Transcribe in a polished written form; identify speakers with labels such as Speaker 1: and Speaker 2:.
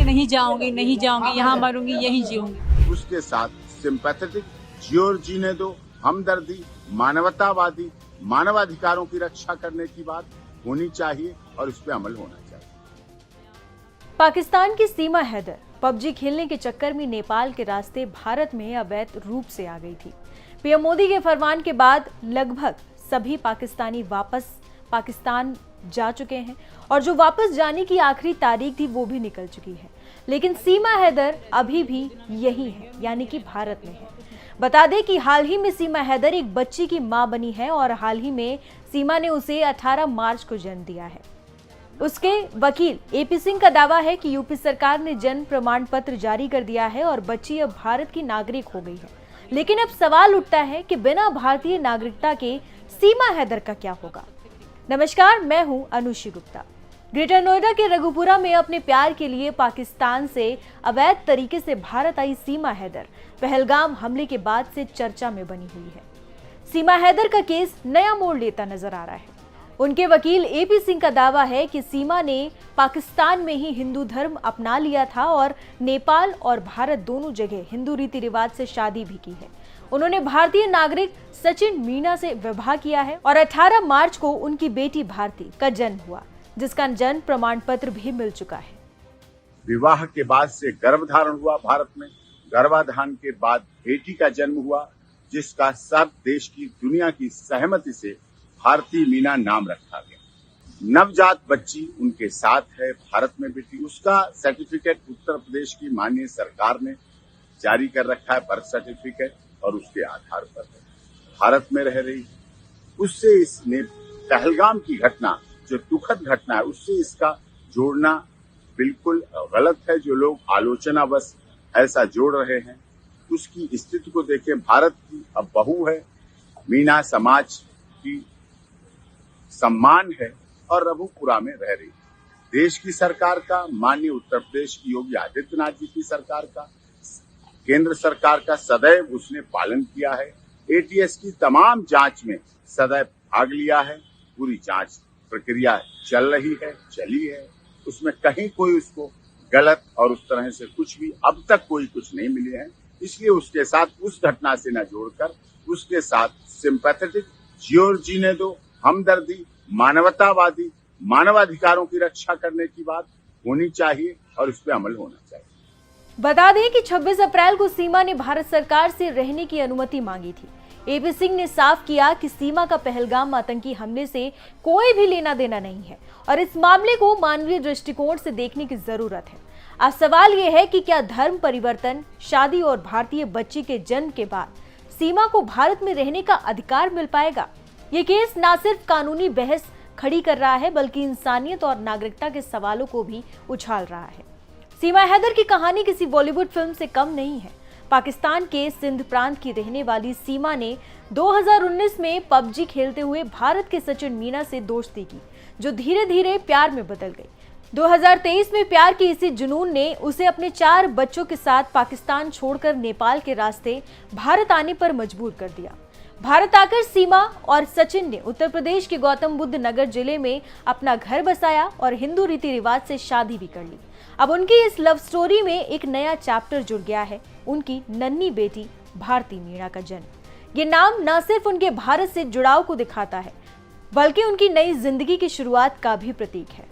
Speaker 1: नहीं जाऊंगी, नहीं जाऊंगी, यहाँ मरूंगी, यहीं जीऊंगी।
Speaker 2: उसके साथ सिंपैथेटिक जियो जीने दो, हमदर्दी, मानवतावादी, मानवाधिकारों की रक्षा करने की बात होनी चाहिए और इस पे अमल होना चाहिए।
Speaker 3: पाकिस्तान की सीमा हैदर पबजी खेलने के चक्कर में नेपाल के रास्ते भारत में अवैध रूप से आ गई थी। पीएम मोदी के फरमान के बाद लगभग सभी पाकिस्तानी वापस पाकिस्तान जा चुके हैं और जो वापस जाने की आखिरी तारीख थी वो भी निकल चुकी है, लेकिन सीमा हैदर अभी भी यही है, यानी कि भारत में है। बता दें कि हाल ही में सीमा हैदर एक बच्ची की मां बनी है और हाल ही में सीमा ने उसे 18 मार्च को जन्म दिया है। उसके वकील एपी सिंह का दावा है कि यूपी सरकार ने जन्म प्रमाण पत्र जारी कर दिया है और बच्ची अब भारत की नागरिक हो गई है। लेकिन अब सवाल उठता है कि बिना भारतीय नागरिकता के सीमा हैदर का क्या होगा। नमस्कार, मैं हूं अनुषी गुप्ता। ग्रेटर नोएडा के रघुपुरा में अपने प्यार के लिए पाकिस्तान से अवैध तरीके से भारत आई सीमा हैदर पहलगाम हमले के बाद से चर्चा में बनी हुई है। सीमा हैदर का केस नया मोड़ लेता नजर आ रहा है। उनके वकील एपी सिंह का दावा है कि सीमा ने पाकिस्तान में ही हिंदू धर्म अपना लिया था और नेपाल और भारत दोनों जगह हिंदू रीति रिवाज से शादी भी की है। उन्होंने भारतीय नागरिक सचिन मीणा से विवाह किया है और 18 मार्च को उनकी बेटी भारती का जन्म हुआ, जिसका जन्म प्रमाण पत्र भी मिल चुका है।
Speaker 2: विवाह के बाद से गर्भधारण हुआ भारत में, गर्भाधान के बाद बेटी का जन्म हुआ, जिसका सब देश की दुनिया की सहमति से भारती मीना नाम रखा गया। नवजात बच्ची उनके साथ है भारत में बेटी, उसका सर्टिफिकेट उत्तर प्रदेश की माननीय सरकार ने जारी कर रखा है, बर्थ सर्टिफिकेट, और उसके आधार पर भारत में रह रही। उससे इसने पहलगाम की घटना, जो दुखद घटना है, उससे इसका जोड़ना बिल्कुल गलत है। जो लोग आलोचनावश ऐसा जोड़ रहे हैं, उसकी स्थिति को देखें। भारत की अब बहू है, मीना समाज की सम्मान है और रघुपुरा में रह रही। देश की सरकार का, माननीय उत्तर प्रदेश की योगी आदित्यनाथ जी की सरकार का, केंद्र सरकार का सदैव उसने पालन किया है। एटीएस की तमाम जांच में सदैव भाग लिया है। पूरी जांच प्रक्रिया चल रही है, चली है, उसमें कहीं कोई उसको गलत और उस तरह से कुछ भी अब तक कोई कुछ नहीं मिले हैं। इसलिए उसके साथ उस घटना से न जोड़कर उसके साथ सिंपैथेटिक जियो जीने दो, हमदर्दी, मानवतावादी, मानवाधिकारों की रक्षा करने की बात होनी चाहिए और इस पे अमल होना चाहिए।
Speaker 3: बता दें कि 26 अप्रैल को सीमा ने भारत सरकार से रहने की अनुमति मांगी थी। एपी सिंह ने साफ किया कि सीमा का पहलगाम आतंकी हमले से कोई भी लेना देना नहीं है और इस मामले को मानवीय दृष्टिकोण से देखने की जरूरत है। अब सवाल यह है कि क्या धर्म परिवर्तन, शादी और भारतीय बच्ची के जन्म के बाद सीमा को भारत में रहने का अधिकार मिल पाएगा? ये केस न सिर्फ कानूनी बहस खड़ी कर रहा है, बल्कि इंसानियत और नागरिकता के सवालों को भी उछाल रहा है। सीमा हैदर की कहानी किसी बॉलीवुड फिल्म से कम नहीं है। पाकिस्तान के सिंध प्रांत की रहने वाली सीमा ने 2019 में पबजी खेलते हुए भारत के सचिन मीणा से दोस्ती की, जो धीरे धीरे प्यार में बदल गई। 2023 में प्यार की इसी जुनून ने उसे अपने 4 बच्चों के साथ पाकिस्तान छोड़कर नेपाल के रास्ते भारत आने पर मजबूर कर दिया। भारत आकर सीमा और सचिन ने उत्तर प्रदेश के गौतम बुद्ध नगर जिले में अपना घर बसाया और हिंदू रीति रिवाज से शादी भी कर ली। अब उनकी इस लव स्टोरी में एक नया चैप्टर जुड़ गया है, उनकी नन्ही बेटी भारती मीणा का जन्म। ये नाम न सिर्फ उनके भारत से जुड़ाव को दिखाता है, बल्कि उनकी नई जिंदगी की शुरुआत का भी प्रतीक है।